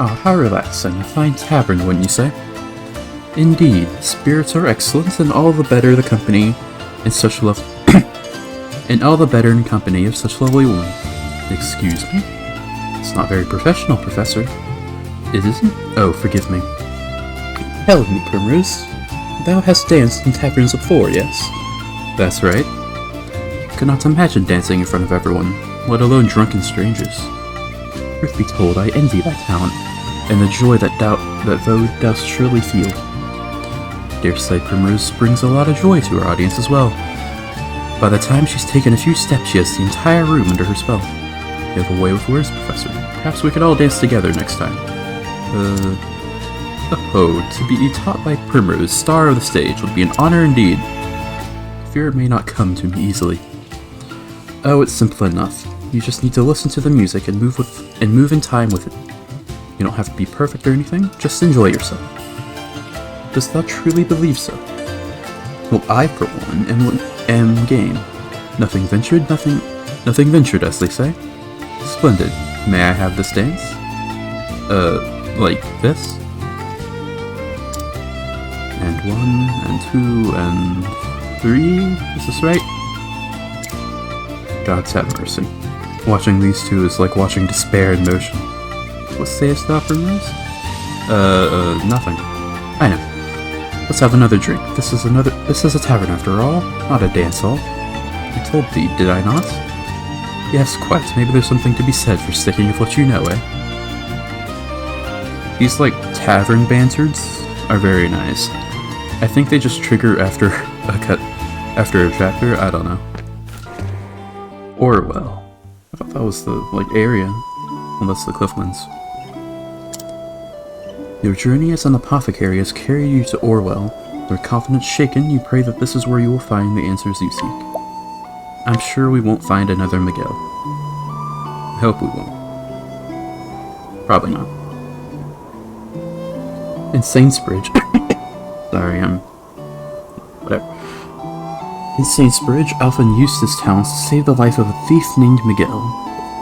Ah, how relaxing. A fine tavern, wouldn't you say? Indeed, spirits are excellent, and all the better the company in such love and all the better in company of such lovely women. Excuse me? It's not very professional, Professor. It isn't? Oh, forgive me. Tell me, Primrose. Thou hast danced in taverns before, yes? That's right. Could not imagine dancing in front of everyone, let alone drunken strangers. Truth be told, I envy thy talent, and the joy that thou dost surely feel. Dare say Primrose brings a lot of joy to her audience as well. By the time she's taken a few steps, she has the entire room under her spell. You have a way with words, Professor. Perhaps we could all dance together next time. To be taught by Primrose, star of the stage, would be an honor indeed. Fear it may not come to me easily. Oh, it's simple enough. You just need to listen to the music and move in time with it. You don't have to be perfect or anything, just enjoy yourself. Dost thou truly believe so? Well, I, for one, am game. Nothing ventured, nothing ventured, as they say. Splendid. May I have this dance? Like this? And 1, and 2, and 3? Is this right? Gods have mercy. Watching these two is like watching despair in motion. What sayest thou, Primrose? Nothing. I know. Let's have another drink. This is a tavern after all, not a dance hall. I told thee, did I not? Yes, quite. Maybe there's something to be said for sticking with what you know, eh? These, like, tavern banters are very nice. I think they just trigger after a chapter, I don't know. Orwell. I thought that was the, like, area. Well, that's the Clifflands. Your journey as an apothecary has carried you to Orwell. Your confidence shaken, you pray that this is where you will find the answers you seek. I'm sure we won't find another Miguel. I hope we won't. Probably not. In Saintsbridge. Sorry, whatever. In Saintsbridge, Alphen used his talents to save the life of a thief named Miguel.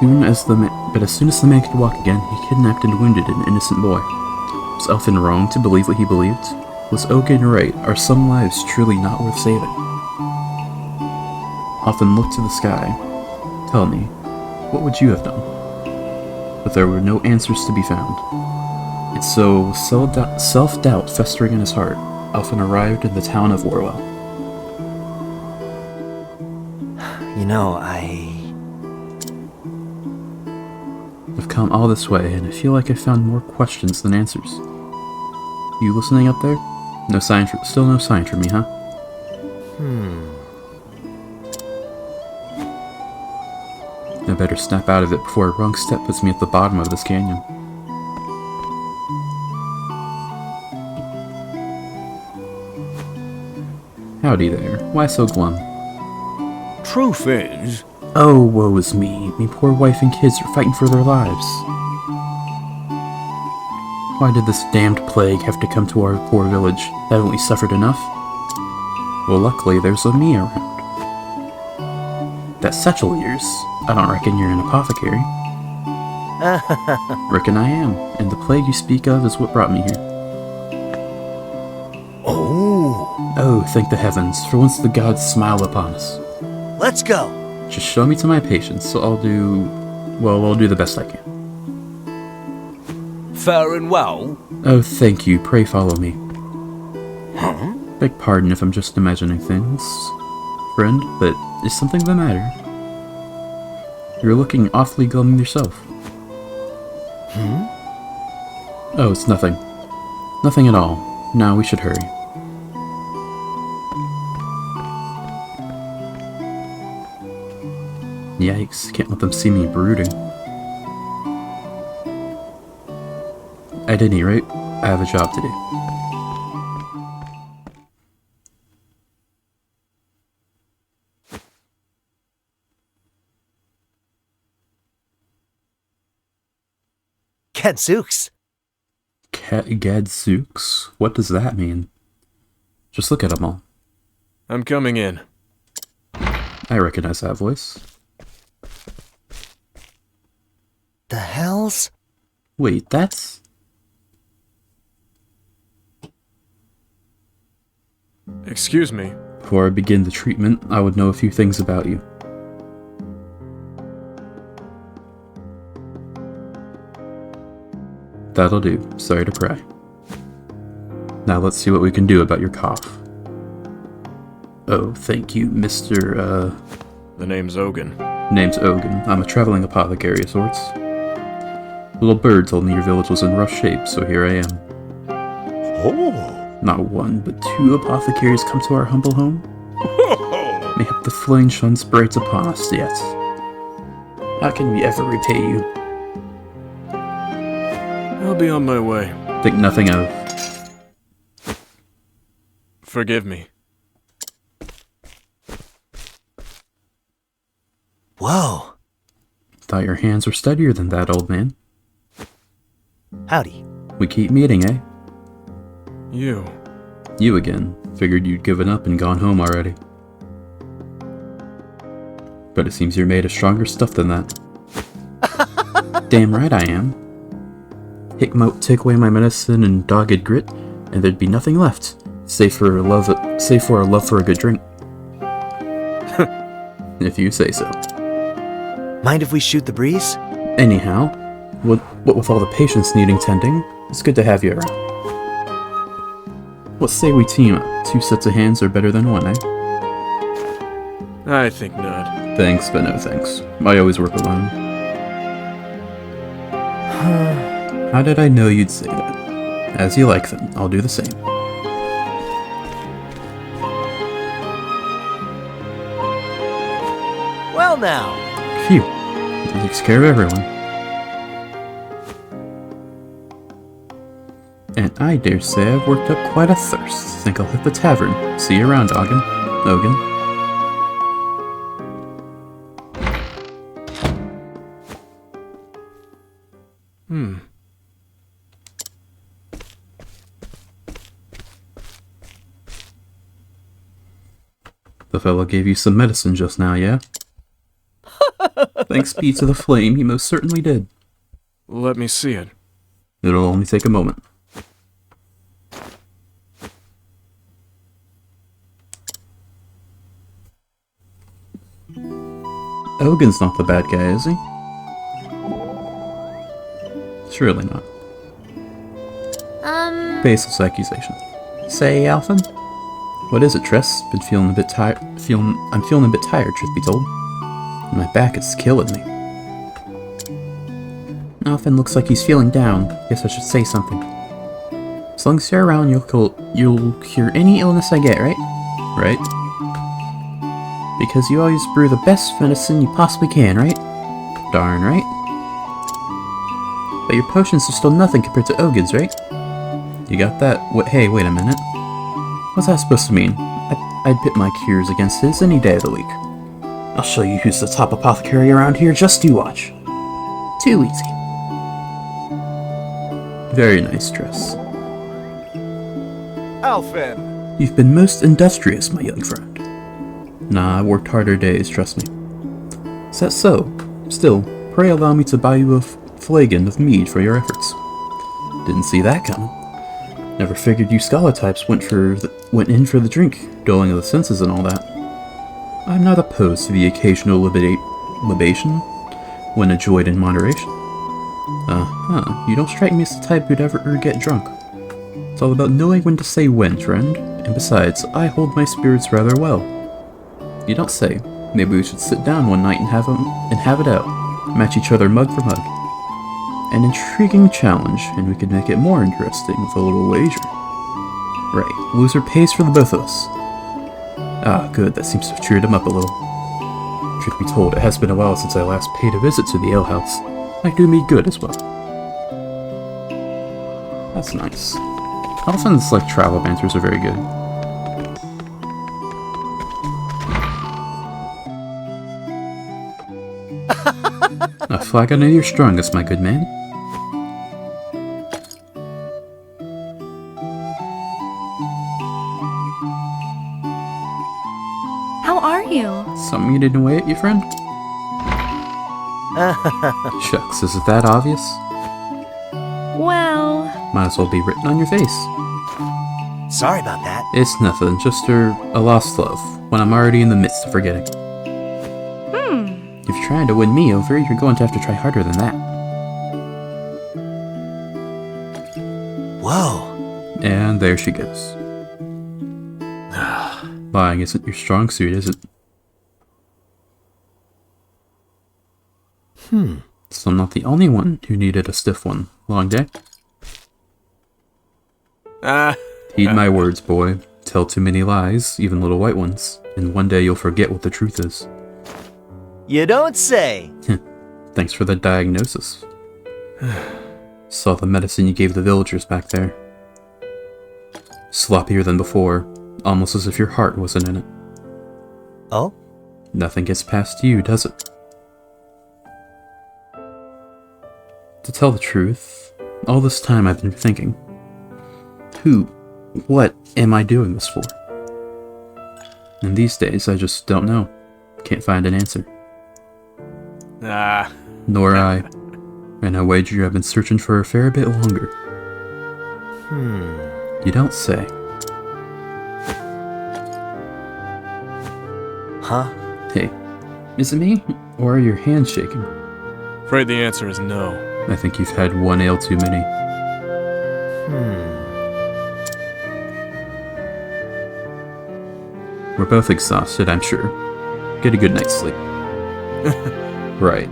But as soon as the man could walk again, he kidnapped and wounded an innocent boy. Was Alphen wrong to believe what he believed? Was Ogan right? Are some lives truly not worth saving? Alphen looked to the sky. Tell me, what would you have done? But there were no answers to be found. And so, self-doubt festering in his heart, Alphen arrived in the town of Orwell. You know, I've come all this way, and I feel like I found more questions than answers. You listening up there? Still no sign from me, huh? I better snap out of it before a wrong step puts me at the bottom of this canyon. Howdy there. Why so glum? Truth is... Oh, woe is me. Me poor wife and kids are fighting for their lives. Why did this damned plague have to come to our poor village? Haven't we suffered enough? Well, luckily there's a me around. That satchel of yours. I don't reckon you're an apothecary. Reckon I am, and the plague you speak of is what brought me here. Oh, thank the heavens, for once the gods smile upon us. let's go. Just show me to my patience, so I'll do the best I can. Fair and well? Oh, thank you, pray follow me. Huh? Beg pardon if I'm just imagining things, friend, but is something the matter? You're looking awfully glum yourself. Oh, it's nothing. Nothing at all. Now we should hurry. Yikes, can't let them see me brooding. At any rate, I have a job to do. Gadzooks. Gadzooks? What does that mean? Just look at them all. I'm coming in. I recognize that voice. The hells? Wait, that's Excuse me. Before I begin the treatment, I would know a few things about you. That'll do. Sorry to pry. Now let's see what we can do about your cough. Oh, thank you, Mr. The name's Ogun. Name's Ogun. I'm a traveling apothecary of sorts. Little bird told me your village was in rough shape, so here I am. Oh. Not one, but two apothecaries come to our humble home. Mayhap the flame shines bright upon us yet. How can we ever repay you? I'll be on my way. Think nothing of. Forgive me. Whoa. Thought your hands were steadier than that, old man. Howdy. We keep meeting, eh? You. You again. Figured you'd given up and gone home already. But it seems you're made of stronger stuff than that. Damn right I am. Take away my medicine and dogged grit, and there'd be nothing left, save for a love for a good drink. If you say so. Mind if we shoot the breeze? Anyhow, what with all the patients needing tending, it's good to have you around. What say we team up? 2 sets of hands are better than one, eh? I think not. Thanks, but no thanks. I always work alone. How did I know you'd say that? As you like then, I'll do the same. Well now. Phew. That takes care of everyone. And I dare say I've worked up quite a thirst. Think I'll hit the tavern. See you around, Ogun. The fellow gave you some medicine just now, yeah? Thanks be to the flame, he most certainly did. Let me see it. It'll only take a moment. Ogun's not the bad guy, is he? Surely not. Baseless accusation. Say, Alphen? What is it, Tress? Been feeling a bit tired. I'm feeling a bit tired, truth be told. My back is killing me. Alphen looks like he's feeling down. Guess I should say something. As long as you're around, you'll cure any illness I get, right? Right? Because you always brew the best medicine you possibly can, right? Darn right. But your potions are still nothing compared to Ogun's, right? You got that? Hey, wait a minute. What's that supposed to mean? I'd pit my cures against his any day of the week. I'll show you who's the top apothecary around here, just you watch. Too easy. Very nice, Tress. Alphen! You've been most industrious, my young friend. Nah, I worked harder days, trust me. Is that so? Still, pray allow me to buy you a flagon of mead for your efforts. Didn't see that coming. Never figured you scholar types went in for the drink, dulling of the senses and all that. I'm not opposed to the occasional libation, when enjoyed in moderation. You don't strike me as the type who'd ever get drunk. It's all about knowing when to say when, friend, and besides, I hold my spirits rather well. You don't say. Maybe we should sit down one night and have it out. Match each other mug for mug. An intriguing challenge, and we could make it more interesting with a little wager. Right, loser pays for the both of us. Ah, good, that seems to have cheered him up a little. Truth be told, it has been a while since I last paid a visit to the alehouse. Might do me good as well. That's nice. Alphen's like travel banters are very good. A flagon of your strongest, my good man. How are you? Something eating away at you, friend? Shucks, is it that obvious? Well... Might as well be written on your face. Sorry about that. It's nothing, just a lost love, when I'm already in the midst of forgetting. If you're trying to win me over, you're going to have to try harder than that. Whoa. And there she goes. Lying isn't your strong suit, is it? So I'm not the only one who needed a stiff one. Long day? Heed my words, boy. Tell too many lies, even little white ones, and one day you'll forget what the truth is. You don't say. Thanks for the diagnosis. Saw the medicine you gave the villagers back there. Sloppier than before, almost as if your heart wasn't in it. Oh? Nothing gets past you, does it? To tell the truth, all this time I've been thinking, what am I doing this for? And these days I just don't know. Can't find an answer. Nor I. And I wager I've been searching for a fair bit longer. You don't say. Huh? Hey, is it me? Or are your hands shaking? Afraid the answer is no. I think you've had one ale too many. We're both exhausted, I'm sure. Get a good night's sleep. Right.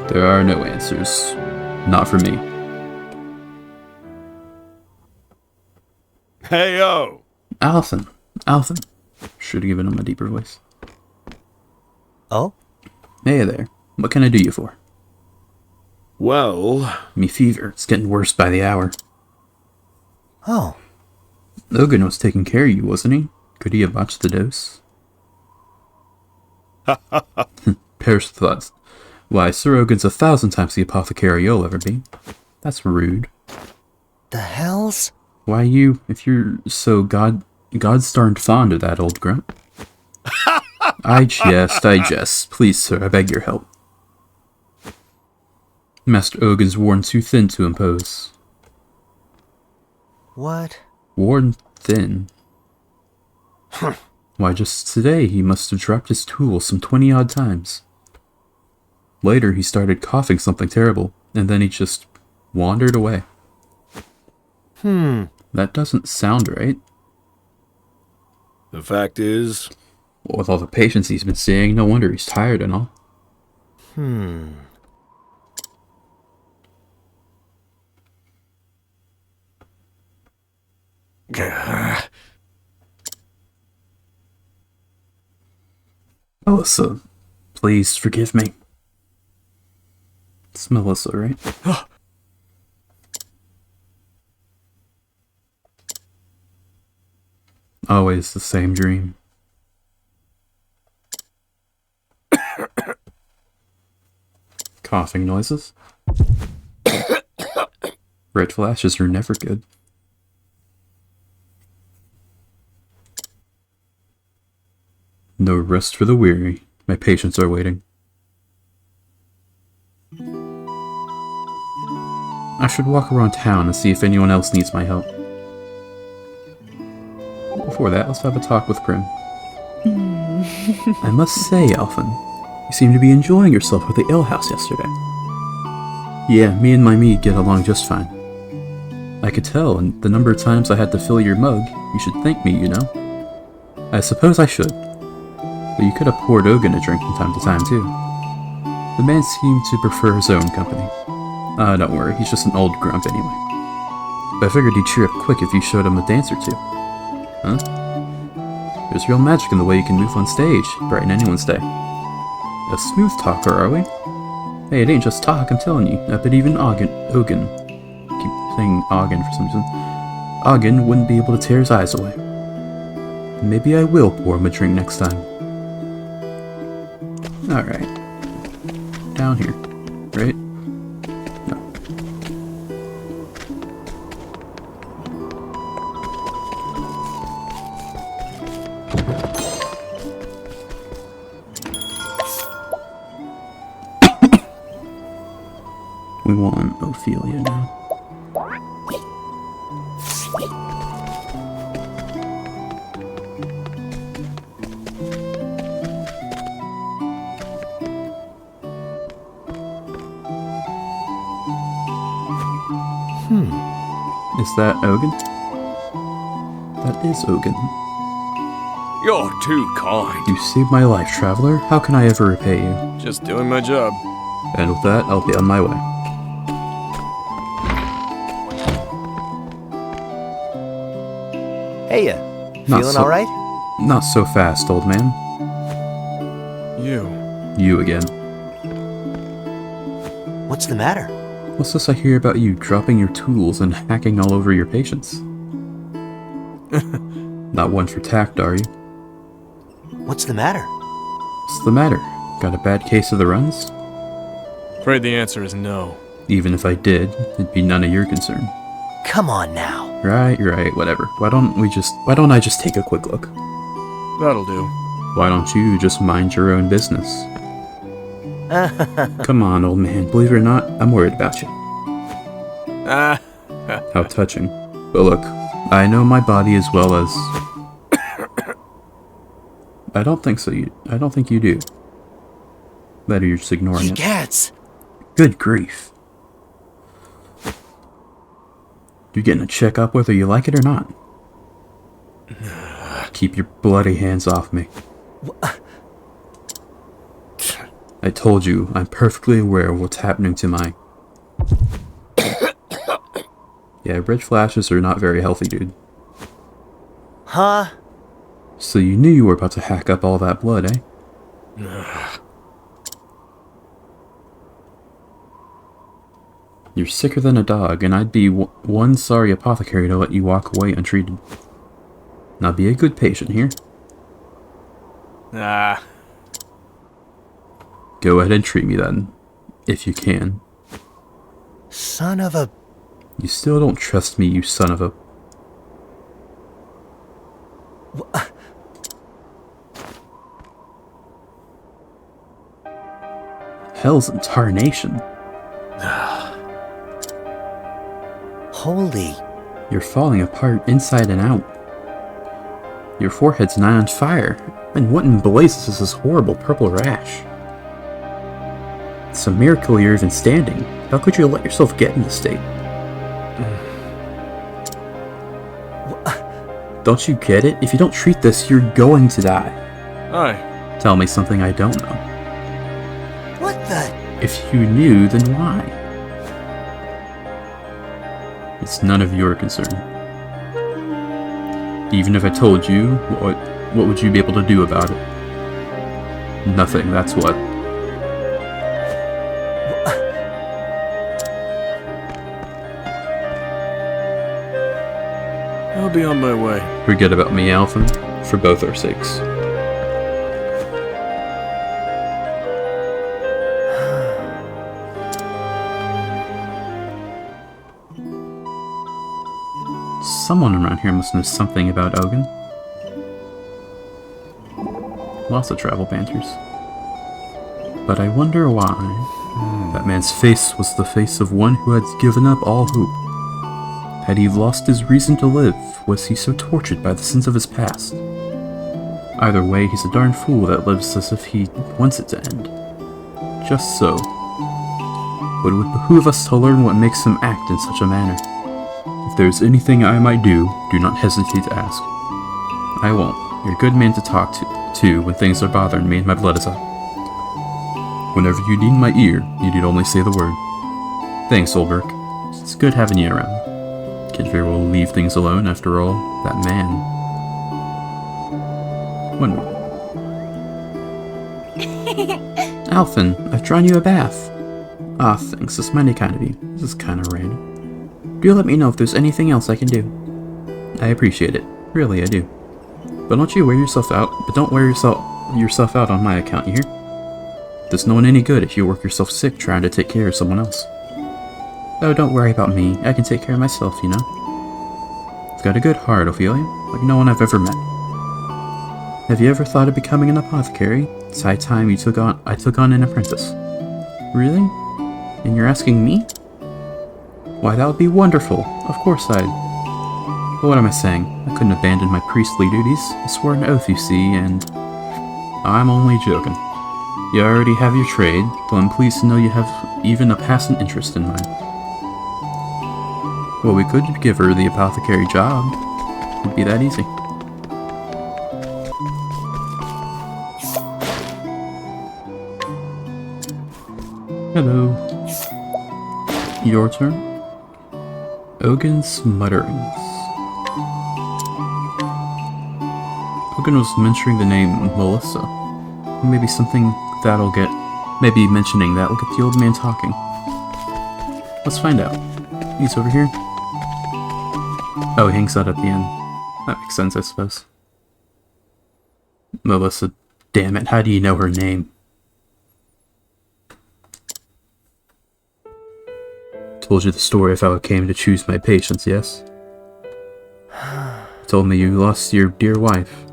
There are no answers. Not for me. Hey, yo! Alphen. Should have given him a deeper voice. Oh? Hey there. What can I do you for? Well... Me fever. It's getting worse by the hour. Oh. Logan was taking care of you, wasn't he? Could he have botched the dose? Perish the thoughts. Why, Sir Ogan's 1,000 times the apothecary you'll ever be. That's rude. The hells? Why you, if you're so God-starned fond of that old grunt? I jest. Please, sir, I beg your help. Master Ogan's worn too thin to impose. What? Worn thin? Why, just today he must have dropped his tool some 20-odd times. Later, he started coughing something terrible, and then he just wandered away. That doesn't sound right. The fact is... Well, with all the patients he's been seeing, no wonder he's tired and all. Melissa, please forgive me. It's Melissa, right? Always the same dream. Coughing noises. Red flashes are never good. No rest for the weary. My patients are waiting. I should walk around town and see if anyone else needs my help. Before that, let's have a talk with Prim. I must say, Alphen, you seem to be enjoying yourself at the alehouse yesterday. Yeah, me and my mead get along just fine. I could tell, and the number of times I had to fill your mug, you should thank me, you know. I suppose I should. But you could have poured Ogun a drink from time to time, too. The man seemed to prefer his own company. Don't worry, he's just an old grump anyway. But I figured he'd cheer up quick if you showed him a dance or two. Huh? There's real magic in the way you can move on stage, brighten anyone's day. A smooth talker, are we? Hey, it ain't just talk, I'm telling you. I bet even Ogun, keep saying Ogun for some reason, Ogun wouldn't be able to tear his eyes away. Maybe I will pour him a drink next time. Alright. Down here, right? No. We want Ophelia now. Is that Ogun? That is Ogun. You're too kind. You saved my life, traveler. How can I ever repay you? Just doing my job. And with that, I'll be on my way. Hey, Not feeling so- alright? Not so fast, old man. You. You again. What's the matter? What's this I hear about you dropping your tools and hacking all over your patients? Not one for tact, are you? What's the matter? What's the matter? Got a bad case of the runs? Afraid the answer is no. Even if I did, it'd be none of your concern. Come on now. Right, whatever. Why don't I just take a quick look? That'll do. Why don't you just mind your own business? Come on, old man. Believe it or not, I'm worried about you. Ah. How touching. But look, I know my body as well as... I don't think you do. Better you're just ignoring it. Gats! Good grief. You're getting a checkup whether you like it or not. Keep your bloody hands off me. I told you, I'm perfectly aware of what's happening to my... Yeah, red flashes are not very healthy, dude. Huh? So you knew you were about to hack up all that blood, eh? You're sicker than a dog, and I'd be one sorry apothecary to let you walk away untreated. Now be a good patient here. Ah. Go ahead and treat me then, if you can. Son of a... You still don't trust me, you son of a... Hell's incarnation. Holy... You're falling apart inside and out. Your forehead's nigh on fire, and what in blazes is this horrible purple rash? It's a miracle you're even standing. How could you let yourself get in this state? Don't you get it? If you don't treat this, you're going to die. Aye. Tell me something I don't know. What the... If you knew, then why? It's none of your concern. Even if I told you, what would you be able to do about it? Nothing, that's what. I'll be on my way. Forget about me, Alpha, for both our sakes. Someone around here must know something about Ogun. Lots of travel banters. But I wonder why. That man's face was the face of one who had given up all hope. Had he lost his reason to live? Was he so tortured by the sins of his past? Either way, he's a darn fool that lives as if he wants it to end. Just so. But it would behoove us to learn what makes him act in such a manner. If there's anything I might do not hesitate to ask. I won't. You're a good man to talk to when things are bothering me and my blood is up. Whenever you need my ear, you need only say the word. Thanks, Olberg. It's good having you around. Kid Fear will leave things alone, after all. That man. One more. Alphen, I've drawn you a bath. Ah, thanks. That's mighty kind of you. This is kind of random. Do let me know if there's anything else I can do. I appreciate it. Really, I do. But don't you wear yourself out. But don't wear yourself out on my account, you hear? Does no one any good if you work yourself sick trying to take care of someone else. Oh, don't worry about me. I can take care of myself, you know? You've got a good heart, Ophelia, like no one I've ever met. Have you ever thought of becoming an apothecary? It's high time I took on an apprentice. Really? And you're asking me? Why, that would be wonderful. Of course I'd... But what am I saying? I couldn't abandon my priestly duties. I swore an oath, you see, and... I'm only joking. You already have your trade, though I'm pleased to know you have even a passing interest in mine. Well, we could give her the apothecary job. It'd be that easy. Hello. Your turn. Ogin's mutterings. Ogin was mentioning the name Melissa. Maybe mentioning that will get the old man talking. Let's find out. He's over here. Oh, he hangs out at the end. That makes sense, I suppose. Melissa, damn it, how do you know her name? Told you the story of how I came to choose my patients, yes? Told me you lost your dear wife.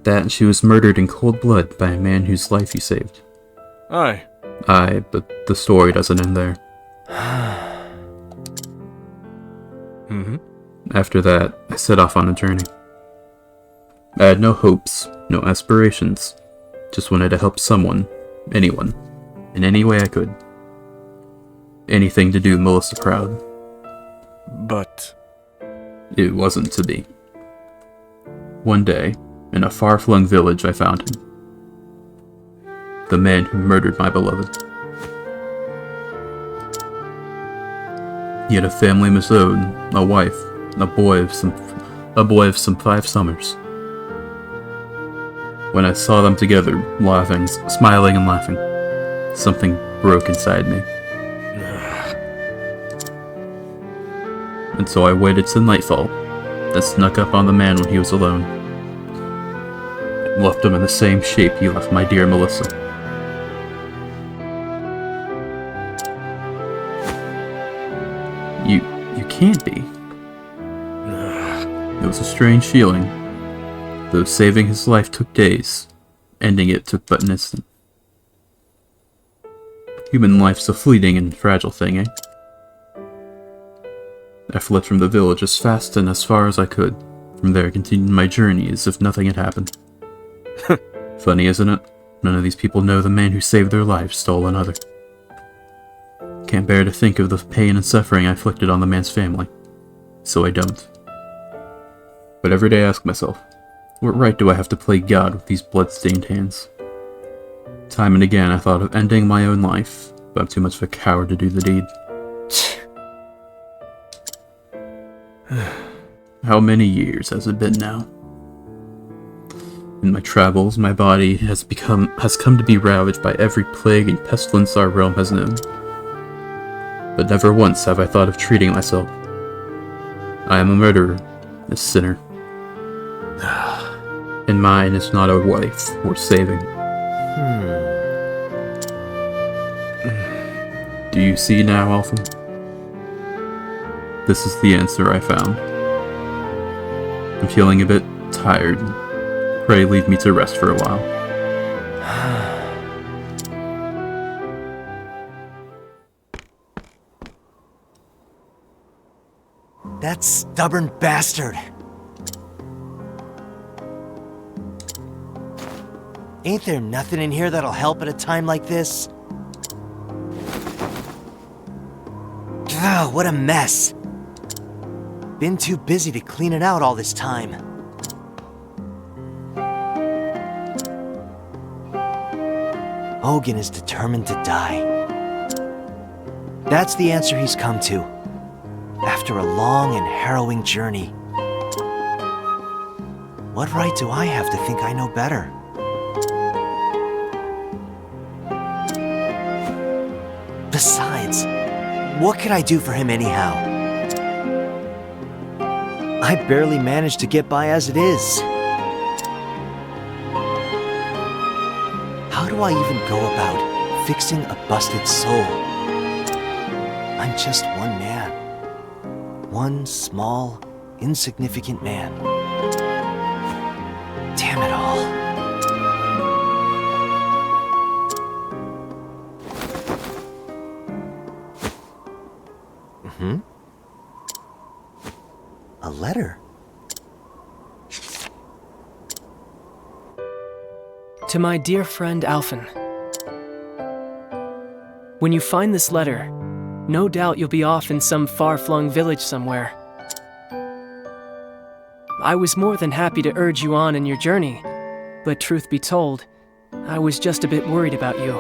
That and she was murdered in cold blood by a man whose life you saved. Aye. Aye, but the story doesn't end there. After that, I set off on a journey. I had no hopes, no aspirations. Just wanted to help someone, anyone, in any way I could. Anything to do Melissa proud. But... It wasn't to be. One day, in a far-flung village, I found him. The man who murdered my beloved. He had a family of his own, a wife, a boy of some 5 summers. When I saw them together, smiling and laughing, something broke inside me. And so I waited till nightfall, then snuck up on the man when he was alone, and left him in the same shape he left my dear Melissa. You can't be. It was a strange feeling, though saving his life took days, ending it took but an instant. Human life's a fleeting and fragile thing, eh? I fled from the village as fast and as far as I could. From there I continued my journey as if nothing had happened. Funny, isn't it? None of these people know the man who saved their lives stole another. Can't bear to think of the pain and suffering I inflicted on the man's family. So I don't. But every day I ask myself, what right do I have to play God with these blood-stained hands? Time and again I thought of ending my own life, but I'm too much of a coward to do the deed. How many years has it been now? In my travels, my body has come to be ravaged by every plague and pestilence our realm has known. But never once have I thought of treating myself. I am a murderer, a sinner. And mine is not a wife worth saving. Do you see now, Alpha? This is the answer I found. I'm feeling a bit tired. Pray leave me to rest for a while. That stubborn bastard! Ain't there nothing in here that'll help at a time like this? Ugh, what a mess! Been too busy to clean it out all this time. Ogin is determined to die. That's the answer he's come to, after a long and harrowing journey. What right do I have to think I know better? Besides, what could I do for him anyhow? I barely manage to get by as it is. How do I even go about fixing a busted soul? I'm just one man. One small, insignificant man. Damn it all. To my dear friend Alphen. When you find this letter, no doubt you'll be off in some far-flung village somewhere. I was more than happy to urge you on in your journey, but truth be told, I was just a bit worried about you.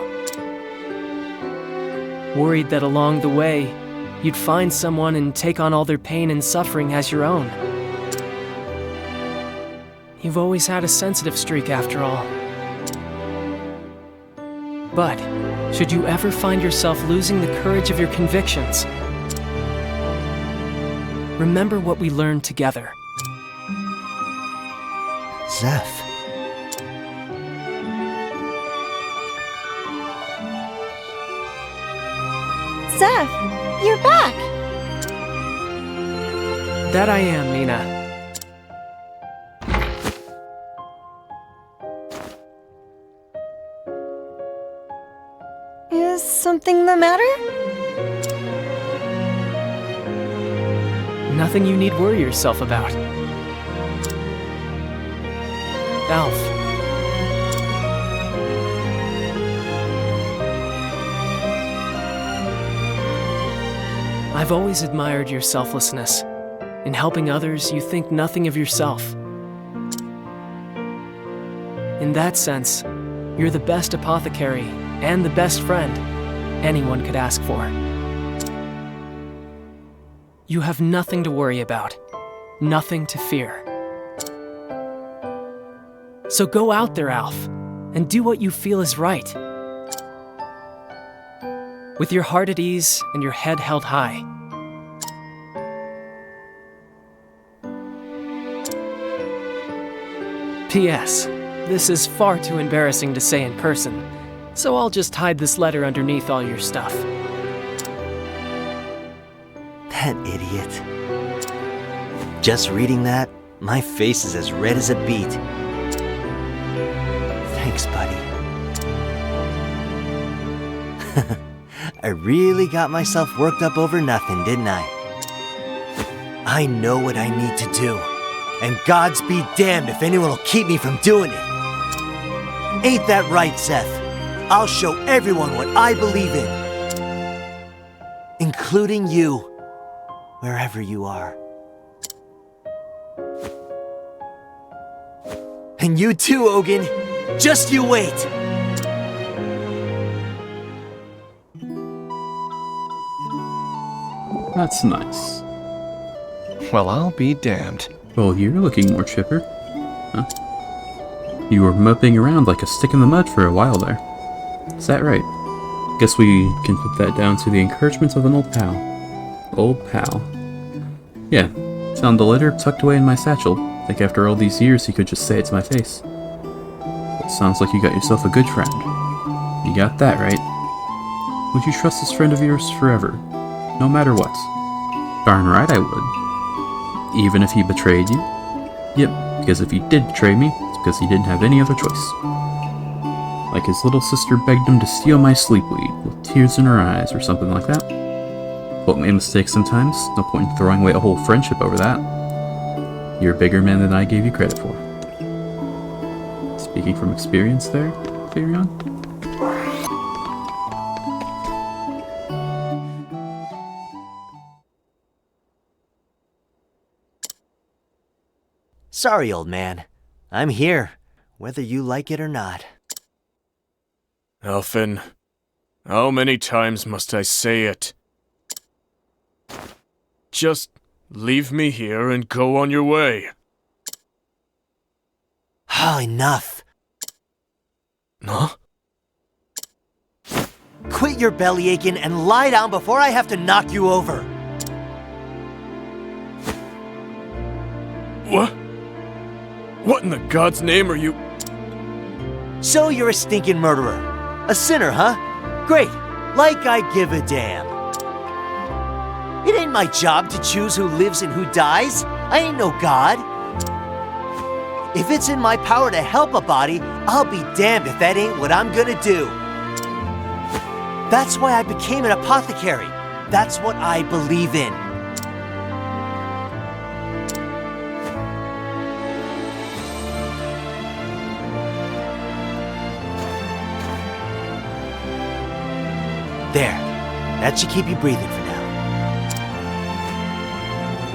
Worried that along the way, you'd find someone and take on all their pain and suffering as your own. You've always had a sensitive streak after all. But, should you ever find yourself losing the courage of your convictions, remember what we learned together. Zeph. Zeph, you're back! That I am, Mina. Is something the matter? Nothing you need worry yourself about. Alf. I've always admired your selflessness. In helping others, you think nothing of yourself. In that sense, you're the best apothecary and the best friend anyone could ask for. You have nothing to worry about, nothing to fear. So go out there, Alf, and do what you feel is right. With your heart at ease and your head held high. P.S. This is far too embarrassing to say in person, so I'll just hide this letter underneath all your stuff. That idiot. Just reading that, my face is as red as a beet. Thanks, buddy. I really got myself worked up over nothing, didn't I? I know what I need to do, and gods be damned if anyone will keep me from doing it. Ain't that right, Seth? I'll show everyone what I believe in. Including you, wherever you are. And you too, Ogun. Just you wait. That's nice. Well, I'll be damned. Well, you're looking more chipper. Huh? You were moping around like a stick in the mud for a while there. Is that right? Guess we can put that down to the encouragement of an old pal. Old pal. Yeah, found the letter tucked away in my satchel. Think after all these years he could just say it to my face. Well, sounds like you got yourself a good friend. You got that right. Would you trust this friend of yours forever? No matter what? Darn right I would. Even if he betrayed you? Yep, because if he did betray me, it's because he didn't have any other choice. Like his little sister begged him to steal my sleepweed, with tears in her eyes or something like that. Folk make mistakes sometimes, no point in throwing away a whole friendship over that. You're a bigger man than I gave you credit for. Speaking from experience there, Farion? Sorry, old man. I'm here, whether you like it or not. Alphen, how many times must I say it? Just leave me here and go on your way. Enough. Huh? Quit your belly aching and lie down before I have to knock you over. What? What in the God's name are you? So you're a stinking murderer. A sinner, huh? Great. Like I give a damn. It ain't my job to choose who lives and who dies. I ain't no god. If it's in my power to help a body, I'll be damned if that ain't what I'm gonna do. That's why I became an apothecary. That's what I believe in. There. That should keep you breathing for now.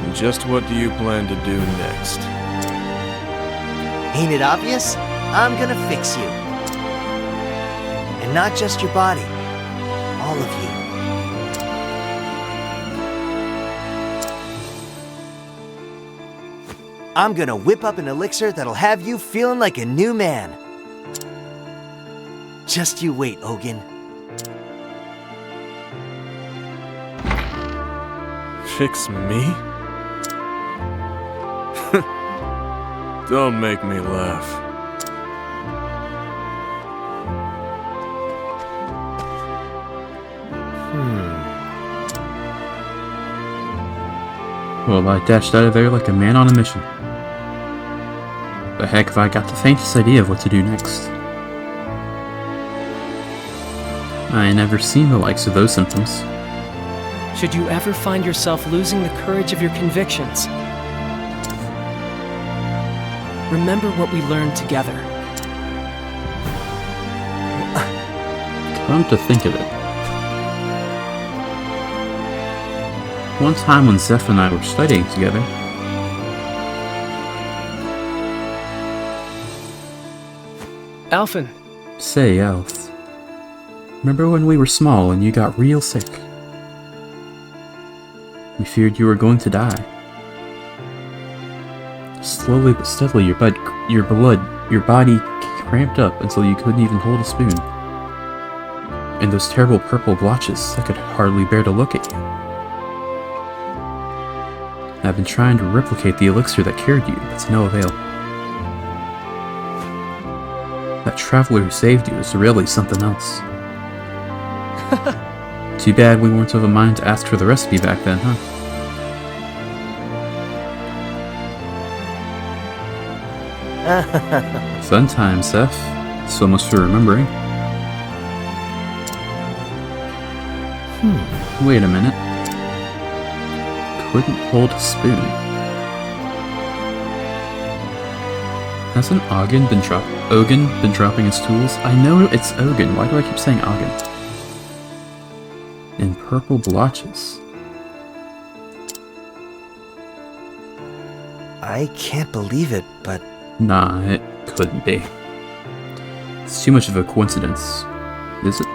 And just what do you plan to do next? Ain't it obvious? I'm gonna fix you. And not just your body. All of you. I'm gonna whip up an elixir that'll have you feeling like a new man. Just you wait, Ogun. Fix me? Don't make me laugh. Well, I dashed out of there like a man on a mission. But heck if I got the faintest idea of what to do next. I ain't never seen the likes of those symptoms. Should you ever find yourself losing the courage of your convictions, remember what we learned together. Come to think of it. One time when Zeph and I were studying together, Alphen, say, Elf, remember when we were small and you got real sick? We feared you were going to die. Slowly but steadily, your body cramped up until you couldn't even hold a spoon. And those terrible purple blotches, I could hardly bear to look at you. I've been trying to replicate the elixir that cured you, but to no avail. That traveler who saved you is really something else. Too bad we weren't of a mind to ask for the recipe back then, huh? Fun times, Seth. So much for remembering. Wait a minute. Couldn't hold a spoon. Hasn't Ogun been dropping his tools? I know it's Ogun. Why do I keep saying Ogun? And purple blotches. I can't believe it, but... Nah, it couldn't be. It's too much of a coincidence. Is it?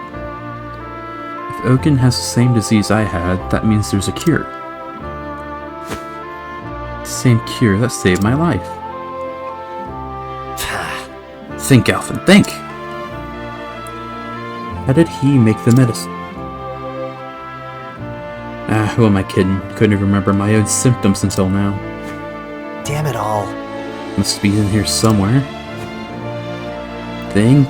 If Ogun has the same disease I had, that means there's a cure. The same cure that saved my life. Think, Alphen, think! How did he make the medicine? Who am I kidding? Couldn't even remember my own symptoms until now. Damn it all. Must be in here somewhere. Think.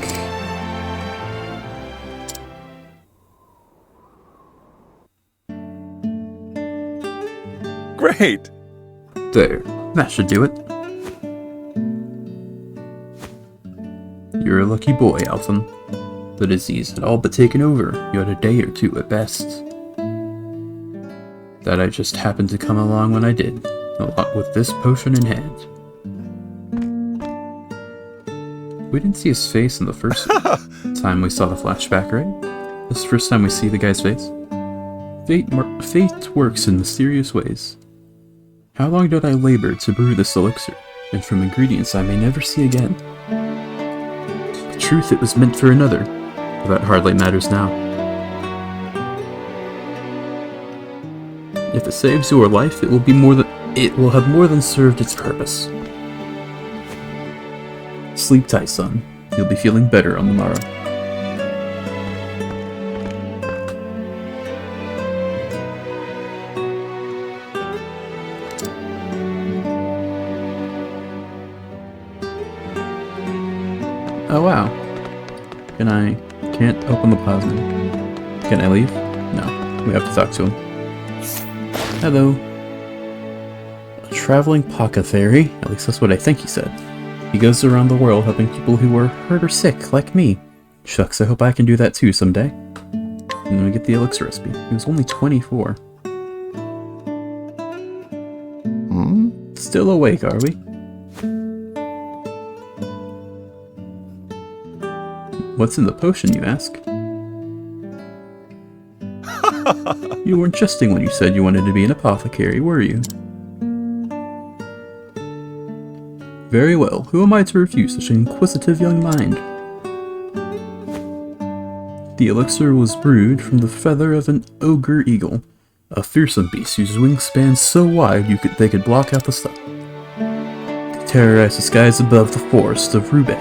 Great! There. That should do it. You're a lucky boy, Alphen. The disease had all but taken over. You had a day or two at best. That I just happened to come along when I did, along with this potion in hand. We didn't see his face in the first time we saw the flashback, right? This is the first time we see the guy's face. Fate works in mysterious ways. How long did I labor to brew this elixir, and from ingredients I may never see again? In truth, it was meant for another, but that hardly matters now. If it saves your life, it will have more than served its purpose. Sleep tight, son. You'll be feeling better on the morrow. Oh wow. Can't open the plasma. Can I leave? No. We have to talk to him. Hello. A traveling apothecary, at least that's what I think he said. He goes around the world helping people who are hurt or sick, like me. Shucks, I hope I can do that too someday. And then we get the elixir recipe. He was only 24. Still awake, are we? What's in the potion, you ask? You weren't jesting when you said you wanted to be an apothecary, were you? Very well. Who am I to refuse such an inquisitive young mind? The elixir was brewed from the feather of an ogre eagle, a fearsome beast whose wings span so wide they could block out the sun. They terrorized the skies above the forest of Rube,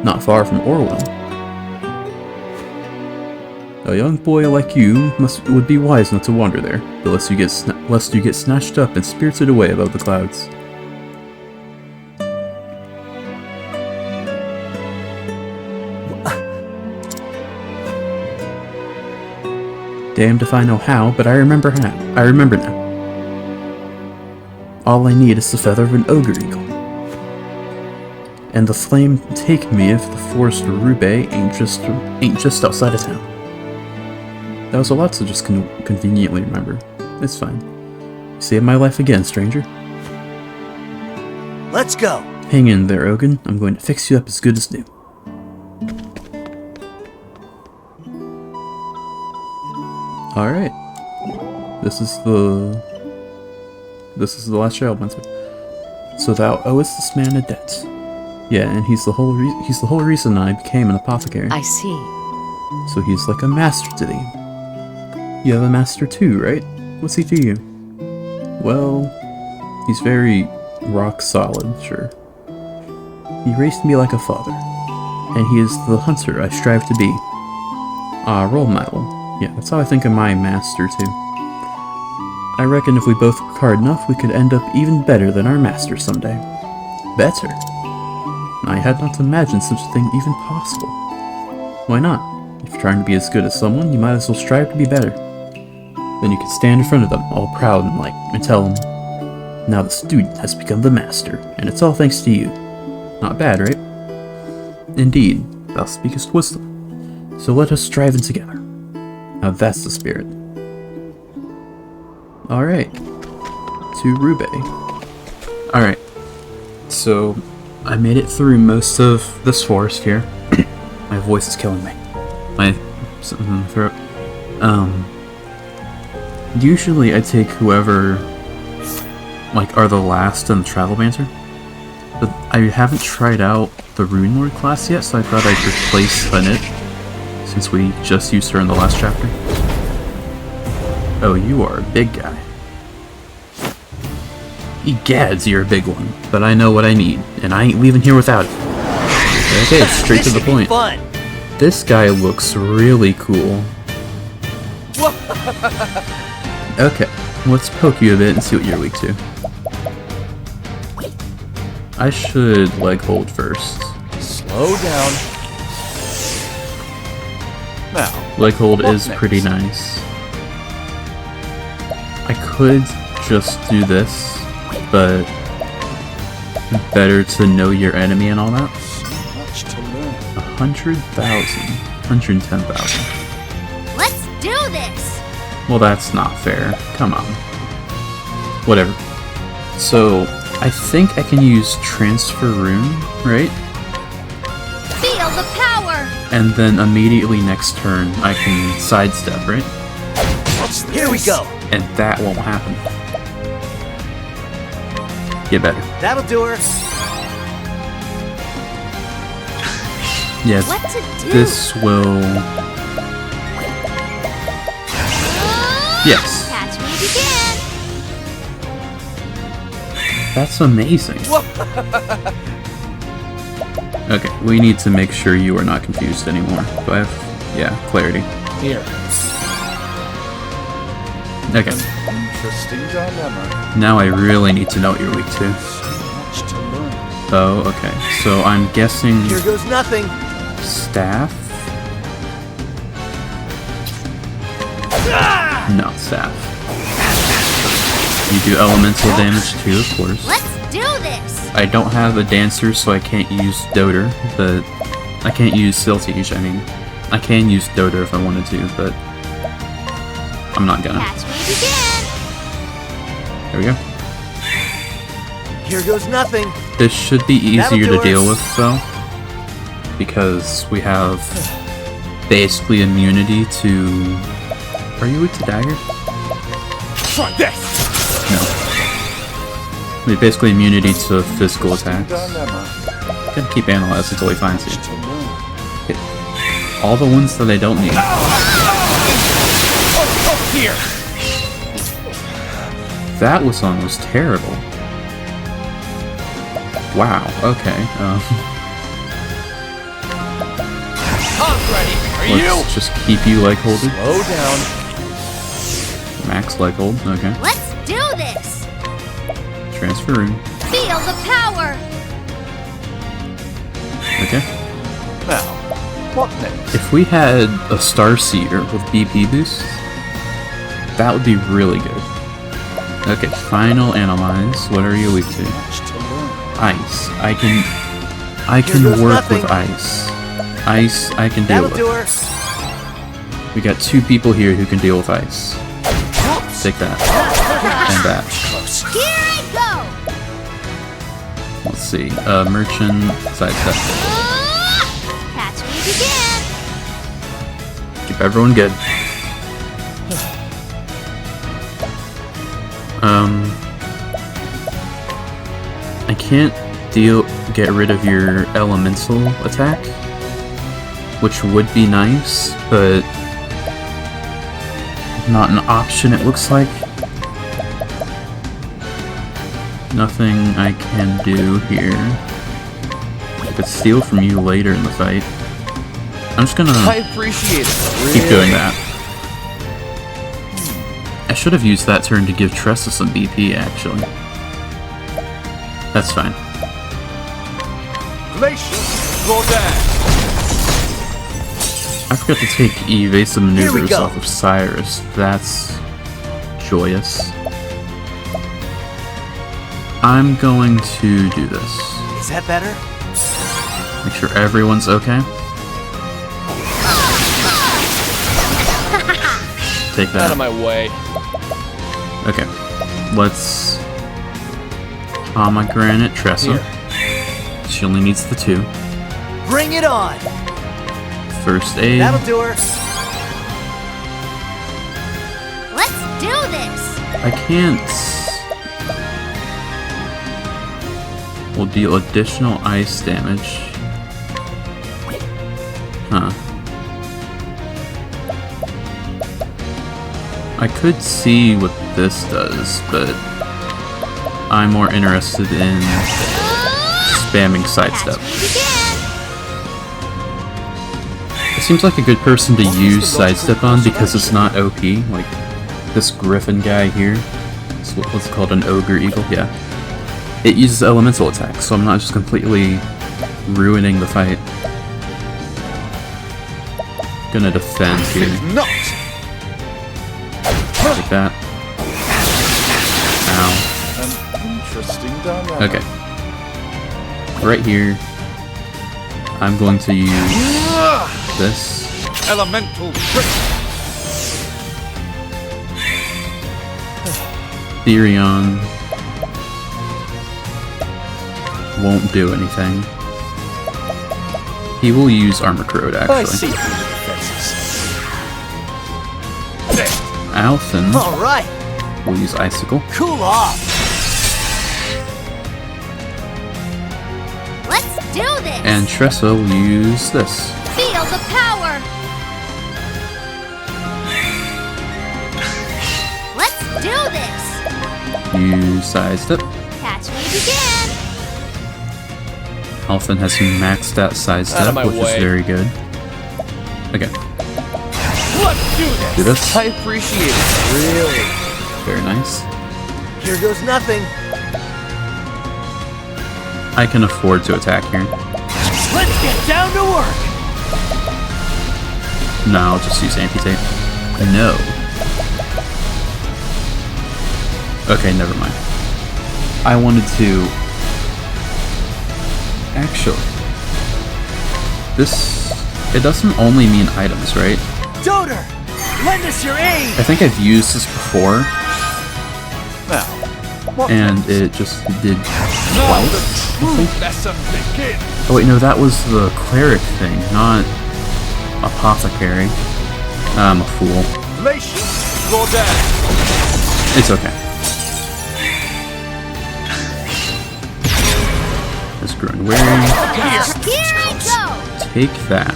not far from Orwell. A young boy like you would be wise not to wander there, lest you get snatched up and spirited away above the clouds. Damned if I know how, but I remember how. I remember now. All I need is the feather of an ogre eagle. And the flame take me if the forest of Rube ain't just outside of town. That was a lot to just conveniently remember. It's fine. You saved my life again, stranger. Let's go. Hang in there, Ogun. I'm going to fix you up as good as new. Alright. This is the last child answer. So thou owest this man a debt. Yeah, and he's the whole reason I became an apothecary. I see. So he's like a master to thee. You have a master too, right? What's he to you? Well, he's very rock solid, sure. He raised me like a father, and he is the hunter I strive to be. Role model. Yeah, that's how I think of my master too. I reckon if we both work hard enough, we could end up even better than our master someday. Better? I had not imagined such a thing even possible. Why not? If you're trying to be as good as someone, you might as well strive to be better. Then you can stand in front of them, all proud and tell them, now the student has become the master, and it's all thanks to you. Not bad, right? Indeed, thou speakest wisdom. So let us strive in together. Now that's the spirit. Alright. To Rube. Alright. So, I made it through most of this forest here. My voice is killing me. My throat. Usually I take whoever are the last in the travel banter. But I haven't tried out the Rune Lord class yet, so I thought I'd replace Hunit, since we just used her in the last chapter. Oh, you are a big guy. Egads, you're a big one, but I know what I need, and I ain't leaving here without it. Okay, straight to the point. Fun. This guy looks really cool. Okay, let's poke you a bit and see what you're weak to. I should leg hold first. Slow down. Now, Leg hold what is next? pretty nice. I could just do this, but better to know your enemy and all that. Much to learn. 100,000. 110,000. Let's do this! Well, that's not fair. Come on. Whatever. So, I think I can use Transfer Rune, right? Feel the power! And then immediately next turn, I can sidestep, right? Here we go. And that won't happen. Get better. That'll do her. Yeah, What to do? this will... Yes. Catch me if you can! That's amazing. Okay, we need to make sure you are not confused anymore. Do I have... yeah, clarity. Here. Okay, Interesting dilemma. now I really need to know what you're weak to. Much to learn. Oh, okay. So I'm guessing Here goes nothing. staff? No, staff. You do elemental damage too, of course. Let's do this! I don't have a dancer, so I can't use Doter, but I can't use Siltige. I mean, I can use Doter if I wanted to, but I'm not gonna. Catch me if you can! There we go. Here goes nothing. This should be That'll easier do to deal us. with, though, because we have basically immunity to... Are you weak to dagger? Try this! No. Basically immunity to physical attacks. Dilemma. Gonna keep analyzing until he finds you. Much to learn. Hit all the ones that I don't need. Oh, here! That was almost terrible. Wow, okay. I'm ready. Are you? Let's just keep you leg holded. Slow down. Max leg hold, okay. Let's do this. Transfer room, Feel the power. okay. Now, what next? If we had a Star Seer with BP boost, that would be really good. Okay, final analyze. What are you weak to? Much to learn. Ice. I can Here goes work nothing. with ice. Ice I can deal That'll do with. her. We got 2 people here who can deal with ice. Take that. And that. Here I go. Let's see. Merchant sidestep. Catch me if you can. Keep everyone good. I can't get rid of your elemental attack, which would be nice, but not an option it looks like. Nothing I can do here. I could steal from you later in the fight. I'm just gonna I appreciate it. keep doing that. I should have used that turn to give Tressa some BP, actually. That's fine. Glacial Rodan. I forgot to take evasive Here we maneuvers go. off of Cyrus. That's joyous. I'm going to do this. Is that better? Make sure everyone's okay. Take Out that. of my way. Okay. Let's pomegranate Tressa. She only needs the 2. Bring it on. First aid. That'll do her. Let's do this. I can't. Will deal additional ice damage. Huh. I could see what this does, but I'm more interested in spamming sidestep. Catch me if you can. It seems like a good person to use sidestep on because it's not OP. Like this Griffin guy here. It's what's called an Ogre Eagle. Yeah. It uses elemental attacks, so I'm not just completely ruining the fight. Gonna defend here. Not. Like that. Ow. An interesting dilemma. Okay. Right here. I'm going to use this. Elemental trick. Therion won't do anything. He will use Armor Corrode, I actually. see through the defenses. Alphen All right. will use Icicle. Cool off. Let's do this. And Tressa will use this. Feel the power. Let's do this. Use Sidestep. Catch me if you can. Alphen has maxed out Out Sidestep, of my which way. is very good. Okay, Let's do this. do this. I appreciate it. Really? Very nice. Here goes nothing. I can afford to attack here. Let's get down to work. No, I'll just use Amputate. No. Okay, never mind. I wanted to... Actually... This... It doesn't only mean items, right? Doter, lend us your aid. I think I've used this before, Now, what and next? it just did Now the twice. true lesson begins. Oh wait, no, that was the cleric thing, not apothecary. I'm a fool. Glacial Rodan. It's okay. Has grown weary. Here I go. Take that.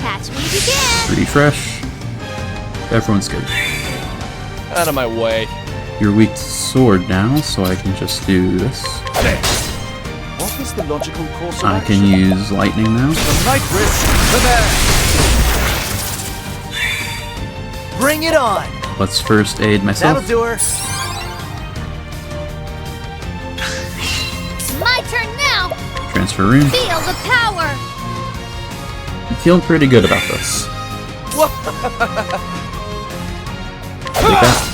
Catch me if you can. Refresh. Everyone's good. Out of my way. You're weak to sword now, so I can just do this. What is the logical course of I action? can use lightning now. The night risk to there. Bring it on! Let's first aid myself. That'll do her. My turn now. Transfer rune. Feel the power. I'm feeling pretty good about this. Take that.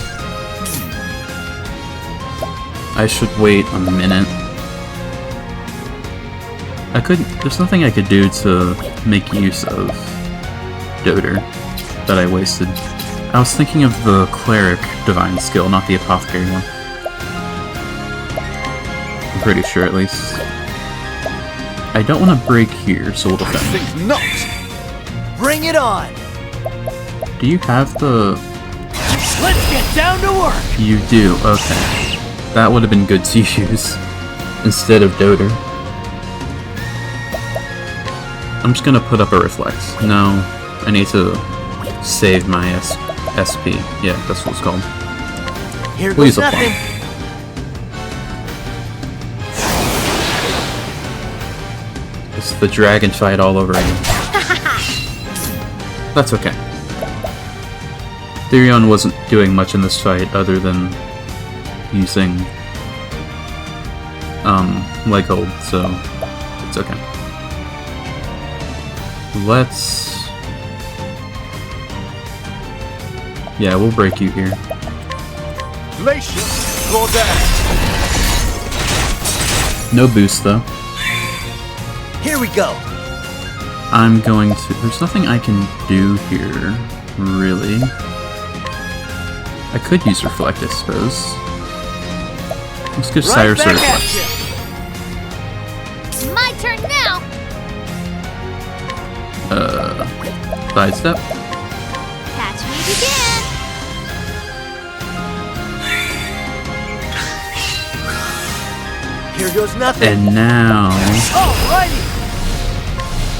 I should wait a minute. There's nothing I could do to make use of Doter that I wasted. I was thinking of the Cleric Divine skill, not the Apothecary one. I'm pretty sure, at least. I don't want to break here, so we'll defend. Think not. Bring it on! Do you have the... Let's get down to work! You do, okay. That would have been good to use instead of Doter. I'm just gonna put up a Reflect. No, I need to save my SP. Yeah, that's what it's called. Here We'll goes use a nothing. It's the dragon fight all over again. That's okay. Therion wasn't doing much in this fight other than using leg hold, so it's okay. Yeah, we'll break you here. Glacier, floor down. No boost though. Here we go. I'm going to... There's nothing I can do here, really. I could use Reflect, I suppose. Let's give Cyrus a back Reflect. at you. My turn now. Sidestep. Catch me if you can. Here goes nothing. And now Alrighty!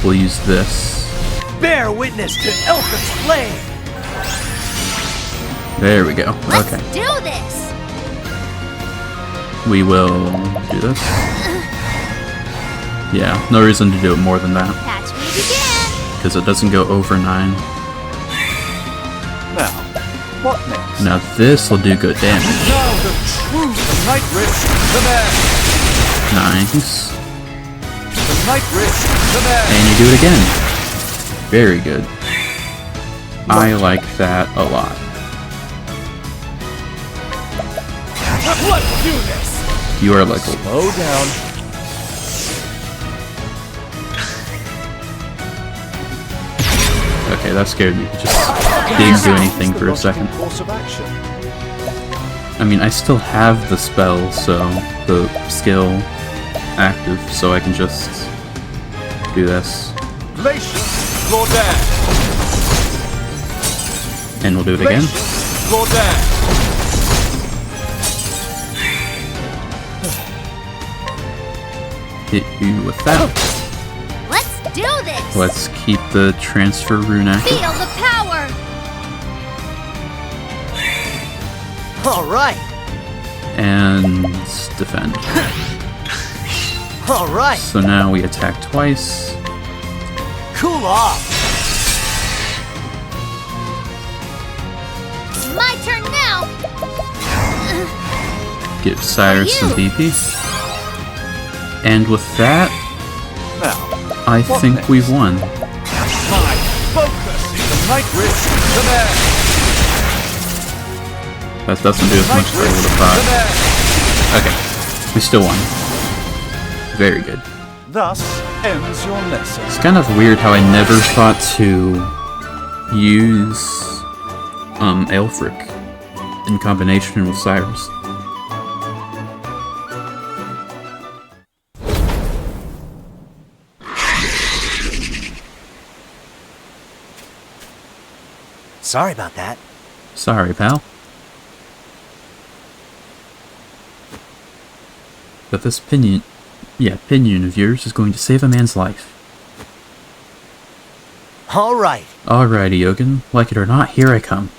we'll use this. Bear witness to Elfric's flame! There we go. Let's Okay. do this. We will do this. Yeah, no reason to do it more than that, Catch me if you can. because it doesn't go over 9. Now, what next? Now this will do good damage. Now the true night risk to there. Nice. The night risk to there. And you do it again. Very good. I like that a lot. Let's do this. You are like, Slow down. okay, that scared me. It just didn't do anything for a second. Course of action. I mean, I still have the spell, so the skill active, so I can just do this. Glacier, floor down. And we'll do it again. Glacier, floor down. Hit you with that. Let's do this. Let's keep the transfer rune active. Feel the power. Alright! And defend. Alright! So now we attack twice. Cool off! My turn now. Give Cyrus some you. BP. And with that, Now, I What think next? we've won. my focus is the night risk to there. That doesn't do as much as I would have thought. Okay, we still won. Very good. Thus ends your lesson. It's kind of weird how I never thought to use Aelfric in combination with Cyrus. Sorry about that. Sorry, pal. But this pinion of yours is going to save a man's life. All right. Alrighty, Ogun. Like it or not, here I come.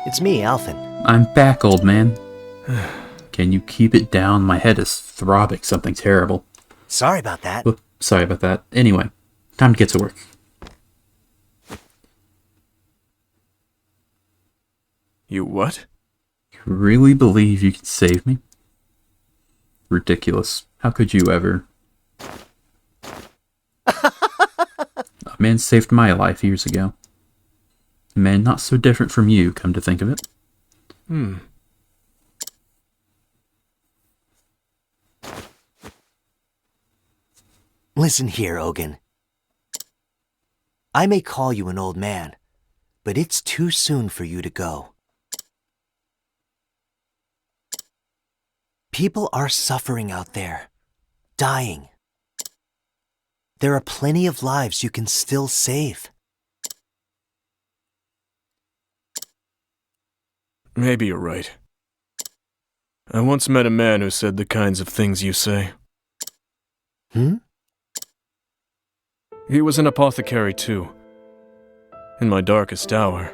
It's me, Alphen. I'm back, old man. Can you keep it down? My head is throbbing something terrible. Sorry about that. Oh, sorry about that. Anyway, time to get to work. You what? You really believe you can save me? Ridiculous. How could you ever? A man saved my life years ago. A man not so different from you, come to think of it. Listen here, Ogun. I may call you an old man, but it's too soon for you to go. People are suffering out there, dying. There are plenty of lives you can still save. Maybe you're right. I once met a man who said the kinds of things you say. He was an apothecary too. In my darkest hour,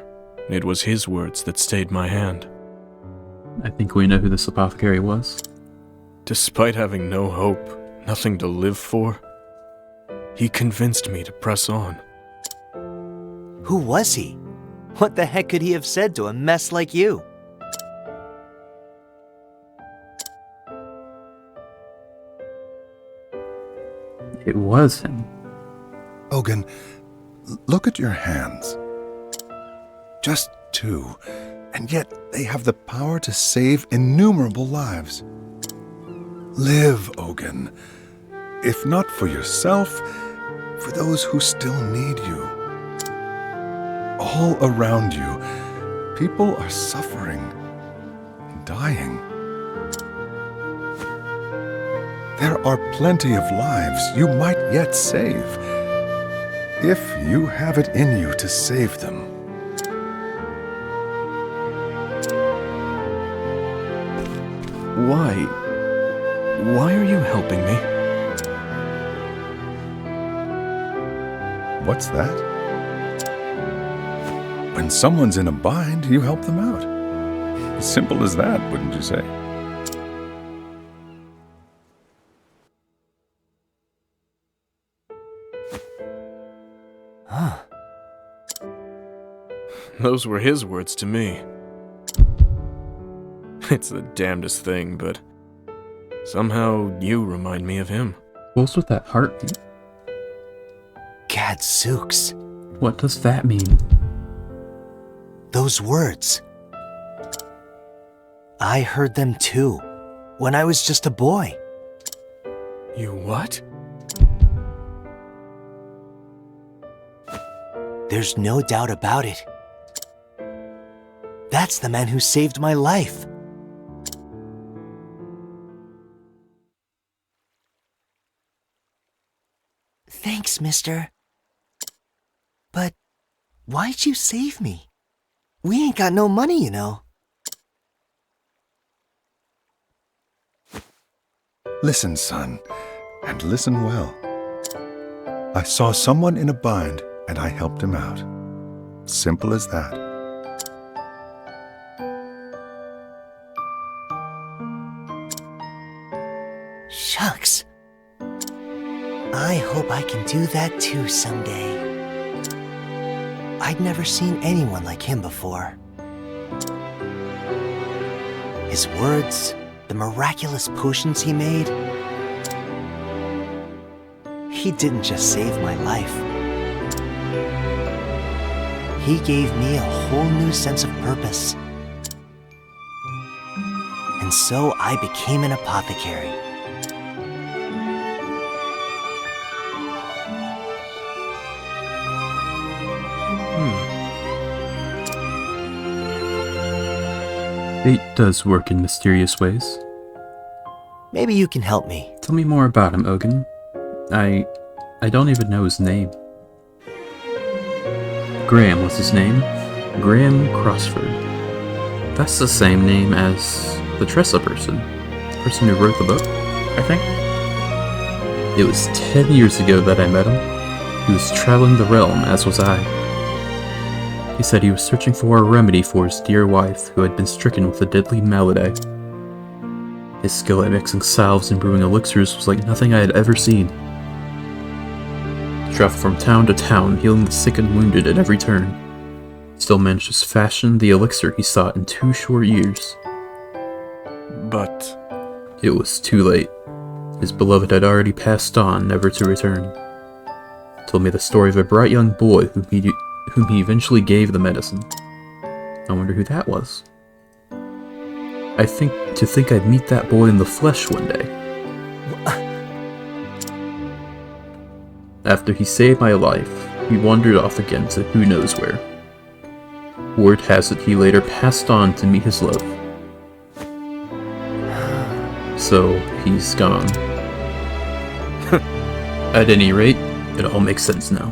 it was his words that stayed my hand. I think we know who this apothecary was. Despite having no hope, nothing to live for, he convinced me to press on. Who was he? What the heck could he have said to a mess like you? It was him. Ogun, look at your hands. Just 2, and yet they have the power to save innumerable lives. Live, Ogun. If not for yourself, for those who still need you. All around you, people are suffering and dying. There are plenty of lives you might yet save, if you have it in you to save them. Why are you helping me? What's that? When someone's in a bind, you help them out. Simple as that, wouldn't you say? Those were his words to me. It's the damnedest thing, but somehow you remind me of him. What's with that heartbeat? Gadzooks. What does that mean? Those words. I heard them too, when I was just a boy. You what? There's no doubt about it. That's the man who saved my life. Thanks, mister. But why'd you save me? We ain't got no money, you know. Listen, son, and listen well. I saw someone in a bind, and I helped him out. Simple as that. Shucks. I hope I can do that too someday. I'd never seen anyone like him before. His words, the miraculous potions he made. He didn't just save my life. He gave me a whole new sense of purpose. And so I became an apothecary. Fate does work in mysterious ways. Maybe you can help me. Tell me more about him, Ogun. I don't even know his name. Graham was his name. Graham Crossford. That's the same name as the Tressa person. The person who wrote the book, I think. It was 10 years ago that I met him. He was traveling the realm, as was I. He said he was searching for a remedy for his dear wife, who had been stricken with a deadly malady. His skill at mixing salves and brewing elixirs was like nothing I had ever seen. He traveled from town to town, healing the sick and wounded at every turn. Still managed to fashion the elixir he sought in 2 short years. But it was too late. His beloved had already passed on, never to return. Told me the story of a bright young boy whom he eventually gave the medicine. I wonder who that was. I think I'd meet that boy in the flesh one day. After he saved my life, he wandered off again to who knows where. Word has it he later passed on to meet his love. So, he's gone. At any rate, it all makes sense now.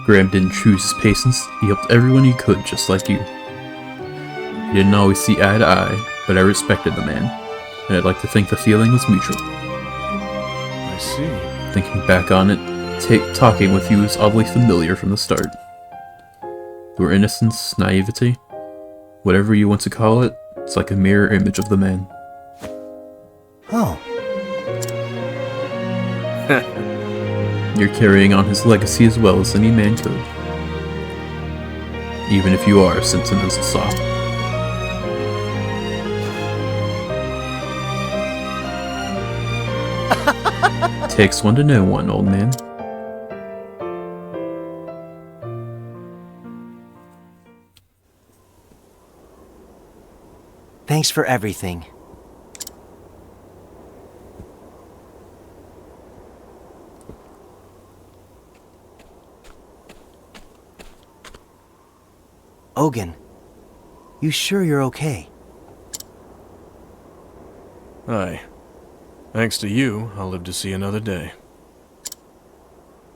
Graham didn't choose his patients, he helped everyone he could, just like you. We didn't always see eye to eye, but I respected the man, and I'd like to think the feeling was mutual. I see. Thinking back on it, talking with you is oddly familiar from the start. Your innocence, naivety, whatever you want to call it, it's like a mirror image of the man. Oh. You're carrying on his legacy as well as any man could. Even if you are a sentimental sop. Takes one to know one, old man. Thanks for everything. Ogun, you sure you're okay? Aye. Thanks to you, I'll live to see another day.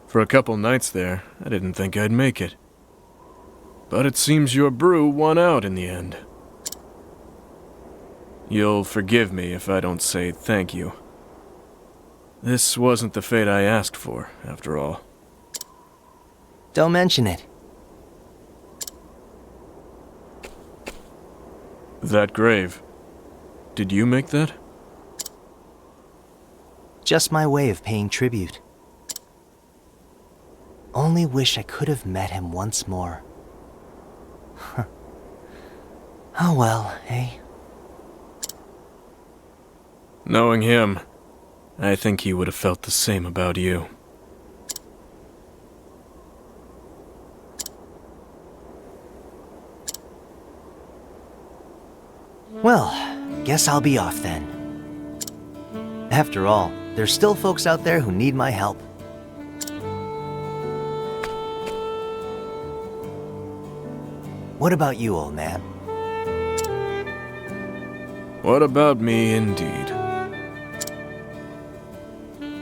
For a couple nights there, I didn't think I'd make it. But it seems your brew won out in the end. You'll forgive me if I don't say thank you. This wasn't the fate I asked for, after all. Don't mention it. That grave. Did you make that? Just my way of paying tribute. Only wish I could have met him once more. Oh well, eh? Knowing him, I think he would have felt the same about you. Well, guess I'll be off then. After all, there's still folks out there who need my help. What about you, old man? What about me, indeed?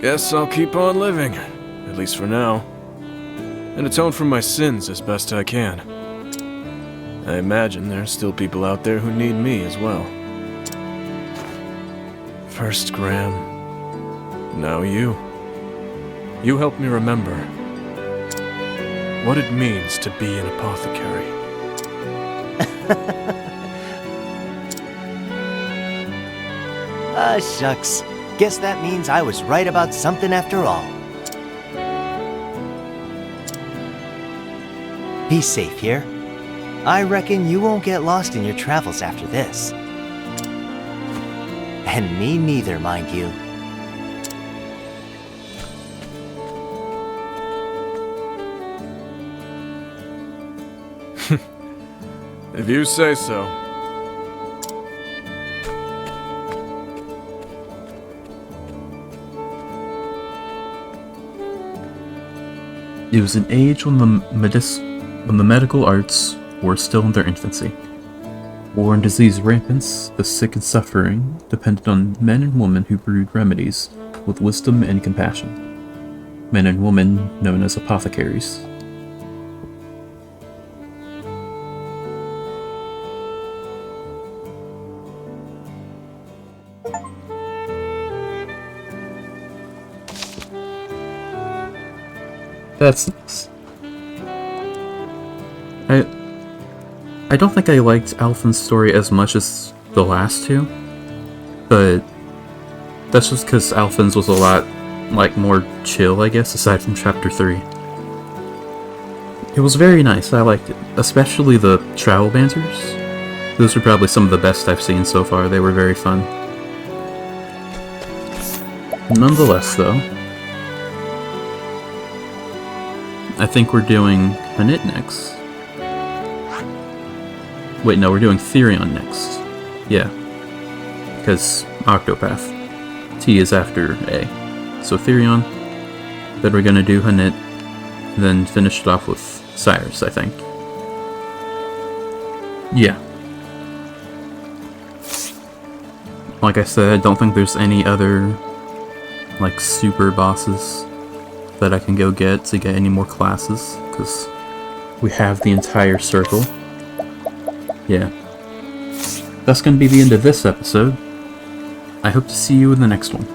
Guess I'll keep on living, at least for now, and atone for my sins as best I can. I imagine there's still people out there who need me as well. First Graham, now you. You help me remember what it means to be an apothecary. Ah, shucks. Guess that means I was right about something after all. Be safe here. I reckon you won't get lost in your travels after this. And me neither, mind you. If you say so. It was an age when the medical arts were still in their infancy. War and disease rampant, the sick and suffering depended on men and women who brewed remedies with wisdom and compassion. Men and women known as apothecaries. That's nice. I don't think I liked Alphen's story as much as the last two, but that's just because Alphen's was a lot, like, more chill, I guess, aside from Chapter 3. It was very nice, I liked it, especially the travel banters. Those are probably some of the best I've seen so far, they were very fun. Nonetheless, though, I think we're doing Hanit next. Wait, no, we're doing Therion next. Yeah. Because Octopath. T is after A. So Therion, then we're gonna do Hanit, then finish it off with Cyrus, I think. Yeah. Like I said, I don't think there's any other, like, super bosses that I can go get to get any more classes, because we have the entire circle. Yeah. That's going to be the end of this episode. I hope to see you in the next one.